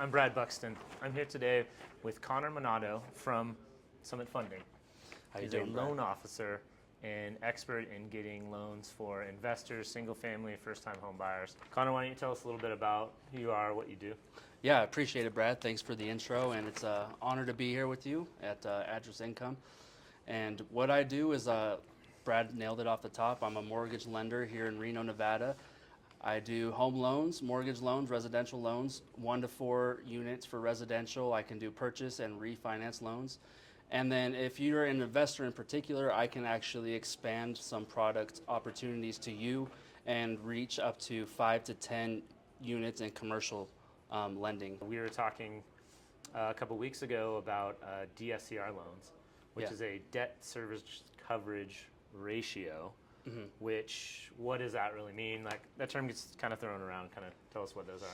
I'm Brad Buxton. I'm here today with Connor Monardo from Summit Funding. He's a loan officer and expert in getting loans for investors, single-family, first-time home buyers. Connor, why don't you tell us a little bit about who you are, what you do? Yeah, I appreciate it, Brad. Thanks for the intro, and it's an honor to be here with you at Address Income. And what I do is, Brad nailed it off the top. I'm a mortgage lender here in Reno, Nevada. I do home loans, mortgage loans, residential loans, 1 to 4 units for residential. I can do purchase and refinance loans. And then if you're an investor in particular, I can actually expand some product opportunities to you and reach up to 5 to 10 units in commercial lending. We were talking a couple weeks ago about DSCR loans, which is a debt service coverage ratio. Which, what does that really mean? Like, that term gets kind of thrown around. Kind of tell us what those are.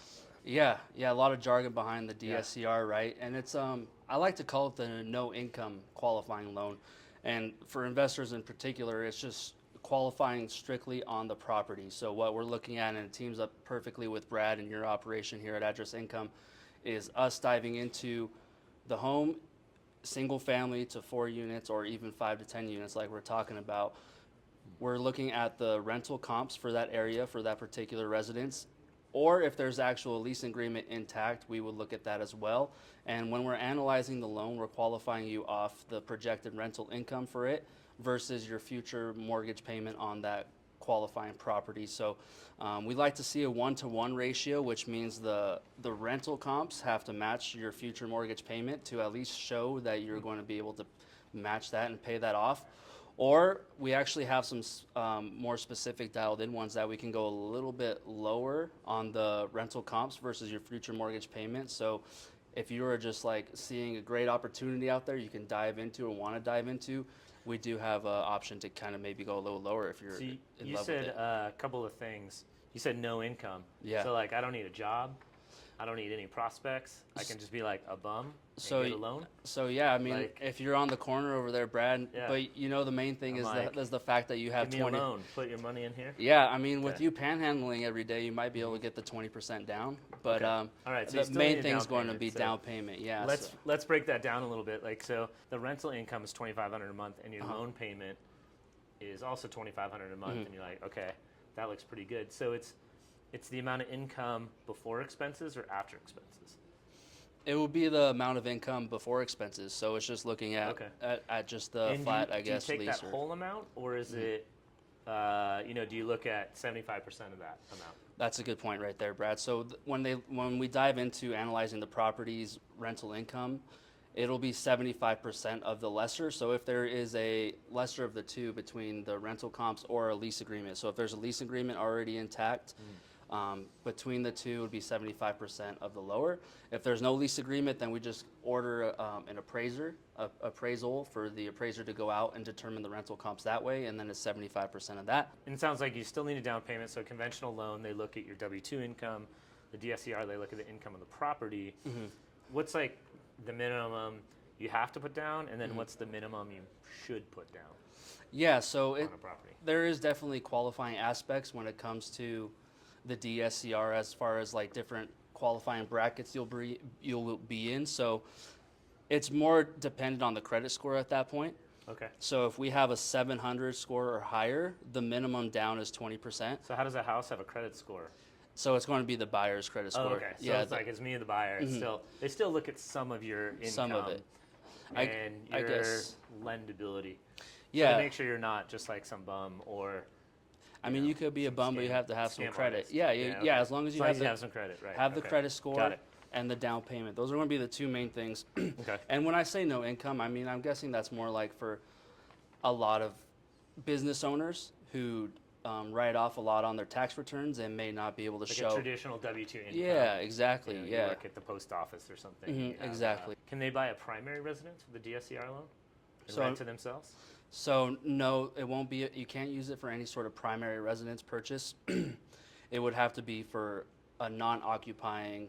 Yeah, a lot of jargon behind the DSCR, right? And it's I like to call it the no income qualifying loan. And for investors in particular, it's just qualifying strictly on the property. So what we're looking at, and it teams up perfectly with Brad and your operation here at Address Income, is us diving into the home, single family to 4 units or even 5 to 10 units like we're talking about. We're looking at the rental comps for that area, for that particular residence, or if there's actual lease agreement intact, we would look at that as well. And when we're analyzing the loan, we're qualifying you off the projected rental income for it versus your future mortgage payment on that qualifying property. So we like to see a 1-to-1 ratio, which means the rental comps have to match your future mortgage payment to at least show that you're going to be able to match that and pay that off. Or we actually have some more specific dialed in ones that we can go a little bit lower on the rental comps versus your future mortgage payment. So if you are just like seeing a great opportunity out there you can dive into or want to dive into, we do have an option to kind of maybe go a little lower if you're in love with it. You said a couple of things. You said no income. Yeah. So like, I don't need a job. I don't need any prospects. I can just be like a bum and get a loan. So yeah, I mean, like, if you're on the corner over there, Brad, but you know the main thing is the fact that you have give me a loan. Put your money in here. Yeah, I mean, with you panhandling every day, you might be able to get the 20% down. But all right, so the main thing is going to be down payment. Yeah. Let's break that down a little bit. Like, so the rental income is $2,500 a month, and your loan payment is also $2,500 a month, and you're like, okay, that looks pretty good. So it's the amount of income before expenses or after expenses? It will be the amount of income before expenses. So it's just looking at just the flat, I guess, lease. Do you take that whole amount, or is it, do you look at 75% of that amount? That's a good point right there, Brad. So when we dive into analyzing the property's rental income, it'll be 75% of the lesser. So if there is a lesser of the two between the rental comps or a lease agreement. So if there's a lease agreement already intact, between the two would be 75% of the lower. If there's no lease agreement, then we just order an appraisal for the appraiser to go out and determine the rental comps that way, and then it's 75% of that. And it sounds like you still need a down payment. So a conventional loan, they look at your W-2 income. The DSCR, they look at the income of the property. What's like the minimum you have to put down, and then what's the minimum you should put down? Yeah, so on a property? There is definitely qualifying aspects when it comes to the DSCR as far as like different qualifying brackets you'll be in. So it's more dependent on the credit score at that point. Okay. So if we have a 700 score or higher, the minimum down is 20%. So how does a house have a credit score? So it's going to be the buyer's credit score. Oh, okay. So it's me, the buyer. It's they still look at some of your income. Some of it. And your lendability. Yeah. So to make sure you're not just like some bum or. I mean, you could be a bum, but you have to have some credit. Artist. Yeah, as long as you have some credit, right? Have the credit score and the down payment. Those are going to be the two main things. Okay. And when I say no income, I mean, I'm guessing that's more like for a lot of business owners who write off a lot on their tax returns and may not be able to show. Like a traditional W-2 income. Yeah, exactly. You work at the post office or something. Exactly. Can they buy a primary residence with the DSCR loan and rent to themselves? So no, it won't be. You can't use it for any sort of primary residence purchase. It would have to be for a non-occupying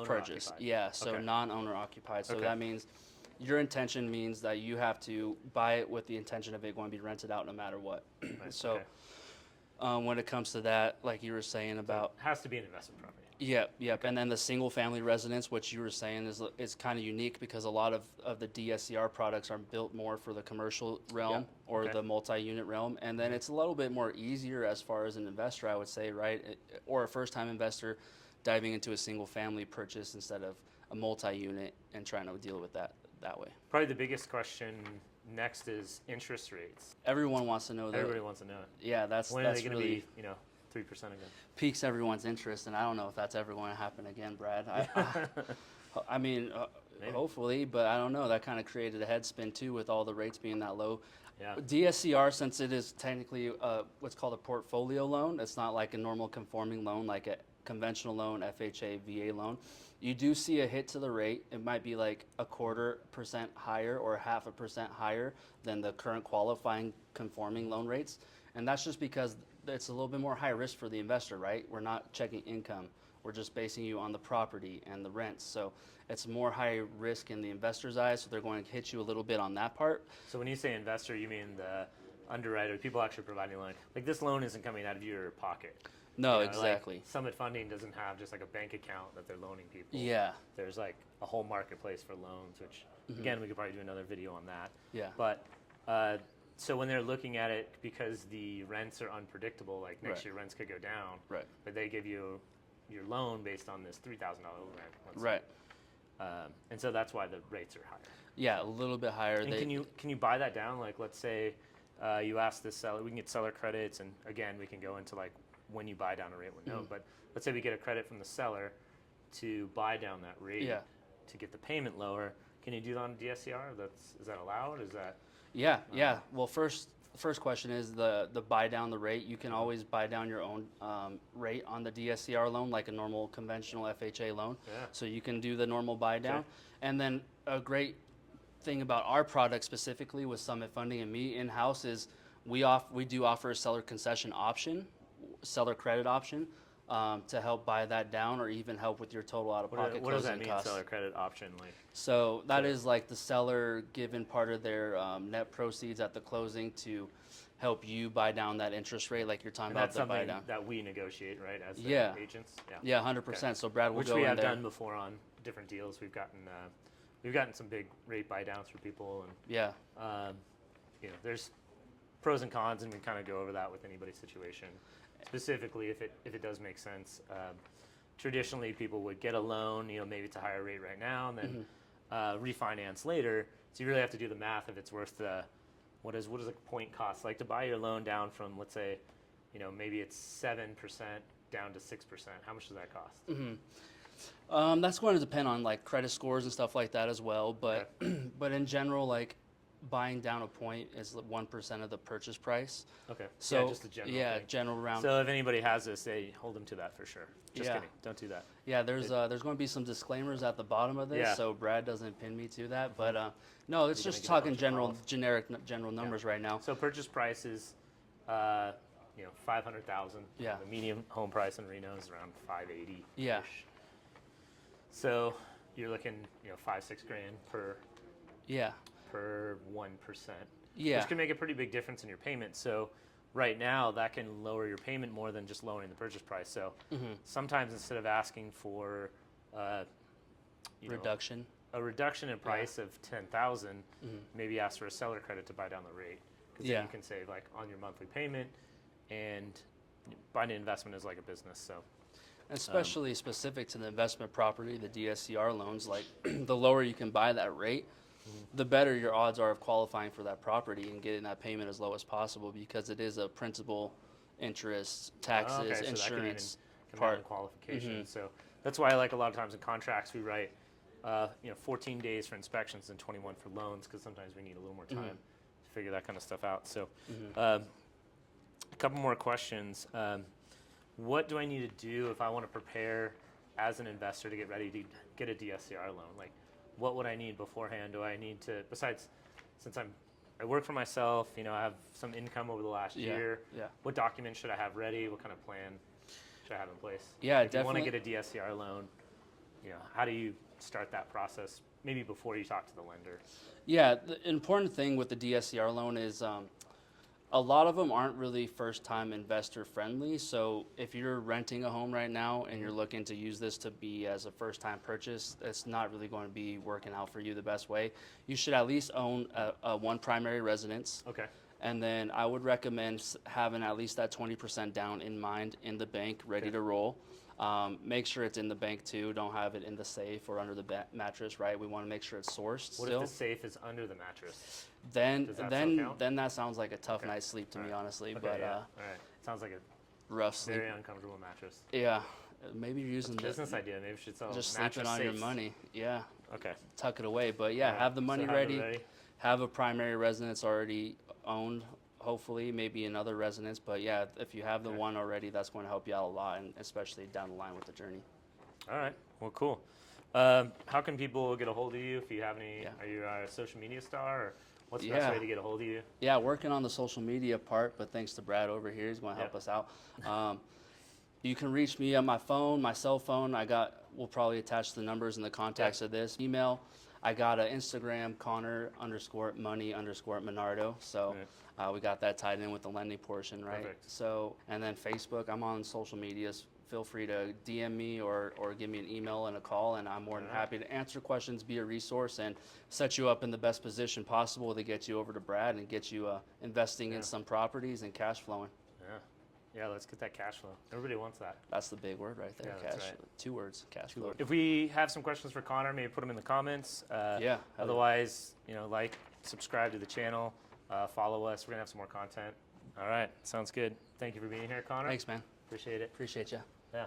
purchase. Occupied. Yeah, so non-owner occupied. So that means your intention means that you have to buy it with the intention of it going to be rented out no matter what. Right. So when it comes to that, like you were saying about, it has to be an investment property. Yep. And then the single family residence, which you were saying is kind of unique because a lot of the DSCR products are built more for the commercial realm or the multi-unit realm. And then it's a little bit more easier as far as an investor, I would say, right? Or a first-time investor diving into a single family purchase instead of a multi-unit and trying to deal with that way. Probably the biggest question next is interest rates. Everyone wants to know that. Everybody wants to know it. Yeah, that's When are they going to really be, 3% again? piques everyone's interest, and I don't know if that's ever going to happen again, Brad. I mean, hopefully, but I don't know. That kind of created a head spin too with all the rates being that low. Yeah. DSCR, since it is technically what's called a portfolio loan, it's not like a normal conforming loan like a conventional loan, FHA, VA loan. You do see a hit to the rate. It might be like 0.25% higher or 0.5% higher than the current qualifying conforming loan rates. And that's just because it's a little bit more high risk for the investor, right? We're not checking income. We're just basing you on the property and the rents. So it's more high risk in the investor's eyes, so they're going to hit you a little bit on that part. So when you say investor, you mean the underwriter, people actually providing a loan. Like this loan isn't coming out of your pocket. No, exactly. Like Summit Funding doesn't have just like a bank account that they're loaning people. Yeah. There's like a whole marketplace for loans, which again, we could probably do another video on that. Yeah. But so when they're looking at it, because the rents are unpredictable, like next year rents could go down, Right. but they give you your loan based on this $3,000 rent. Right. And so that's why the rates are higher. Yeah, a little bit higher. And can you buy that down? Like let's say you ask the seller, we can get seller credits, and again we can go into like when you buy down a rate, we'll know. But let's say we get a credit from the seller to buy down that rate to get the payment lower. Can you do that on DSCR? Is that allowed? Is that? Yeah. Well, first question is the buy down the rate. You can always buy down your own rate on the DSCR loan, like a normal conventional FHA loan. Yeah. So you can do the normal buy down. Okay. And then a great thing about our product specifically with Summit Funding and me in-house is we do offer a seller concession option, seller credit option, to help buy that down or even help with your total out-of-pocket What does that closing mean, costs. seller credit option? Like, So that is like the seller giving part of their net proceeds at the closing to help you buy down that interest rate, like you're talking and about that's the buy something down. that we negotiate, right, as the Yeah. agents? Yeah, 100%. So Brad will Which go we in have there. done before on different deals. We've gotten some big rate buy downs for people, and Yeah, there's pros and cons, and we kind of go over that with anybody's situation. Specifically, if it does make sense. Traditionally, people would get a loan, maybe it's a higher rate right now, and then refinance later. So you really have to do the math if it's worth the what does a point cost? Like to buy your loan down from, let's say, maybe it's 7% down to 6%. How much does that cost? that's going to depend on like credit scores and stuff like that as well. But but in general, like buying down a point is 1% of the purchase price. Okay. So just a general thing. general round. So if anybody has this, they hold them to that for sure. Just kidding. Don't do that. Yeah, there's going to be some disclaimers at the bottom of this, so Brad doesn't pin me to that. But no, it's just talking generic numbers right now. So purchase price is, $500,000. Yeah. The median home price in Reno is around $580,000. Yeah. So you're looking, $5-6 grand per Yeah. 1%. Yeah. Which can make a pretty big difference in your payment. So right now that can lower your payment more than just lowering the purchase price. So sometimes instead of asking for Reduction. a reduction in price of $10,000, maybe ask for a seller credit to buy down the rate. Because then you can save like on your monthly payment, and buying an investment is like a business. So Especially specific to the investment property, the DSCR loans, like the lower you can buy that rate, the better your odds are of qualifying for that property and getting that payment as low as possible, because it is a principal, interest, taxes, so that insurance could even come down in qualification. So that's why I like a lot of times in contracts we write 14 days for inspections and 21 for loans, because sometimes we need a little more time to figure that kind of stuff out. So a couple more questions. What do I need to do if I want to prepare as an investor to get ready to get a DSCR loan? Like, what would I need beforehand? Do I need to, besides, since I work for myself, I have some income over the last year. Yeah. What documents should I have ready? What kind of plan should I have in place? Yeah, if definitely. you want to get a DSCR loan, how do you start that process? Maybe before you talk to the lender. Yeah, the important thing with the DSCR loan is A lot of them aren't really first-time investor friendly. So if you're renting a home right now and you're looking to use this to be as a first-time purchase, it's not really going to be working out for you the best way. You should at least own a one primary residence. Okay. And then I would recommend having at least that 20% down in mind in the bank, ready to roll. Make sure it's in the bank too. Don't have it in the safe or under the mattress, right? We want to make sure it's sourced What still. if the safe is under the mattress? Then Does that still count? then that sounds like a tough Okay. night's sleep to me, honestly. Okay, But yeah. All right. Sounds like a rough sleep. very uncomfortable mattress. Yeah, maybe you're using the Business idea. Maybe we should sell just mattress sleeping on your safes. money. Yeah, Okay. tuck it away. But yeah, All right. have the money So have it ready. Have a primary residence already owned. Hopefully, maybe another residence. But yeah, if you have the one already, that's going to help you out a lot, and especially down the line with the journey. All right. Well, cool. How can people get a hold of you if you have any? Yeah. Are you a social media star, or what's the best way to get a hold of you? Yeah, working on the social media part, but thanks to Brad over here, he's going to help us out. You can reach me on my phone, my cell phone. We'll probably attach the numbers and the contacts of this. Email. I got an Instagram, Connor_Money_Monardo. So we got that tied in with the lending portion, right? Perfect. So, and then Facebook. I'm on social medias. Feel free to DM me or give me an email and a call, and I'm more than happy to answer questions, be a resource, and set you up in the best position possible to get you over to Brad and get you investing in some properties and cash flowing. Yeah, let's get that cash flow. Everybody wants that. That's the big word right there. Yeah, cash. that's right. 2 words. Cash flow. If we have some questions for Connor, maybe put them in the comments. Yeah. Otherwise, like, subscribe to the channel, follow us. We're gonna have some more content. All right, sounds good. Thank you for being here, Connor. Thanks, man. Appreciate it. Appreciate you. Yeah.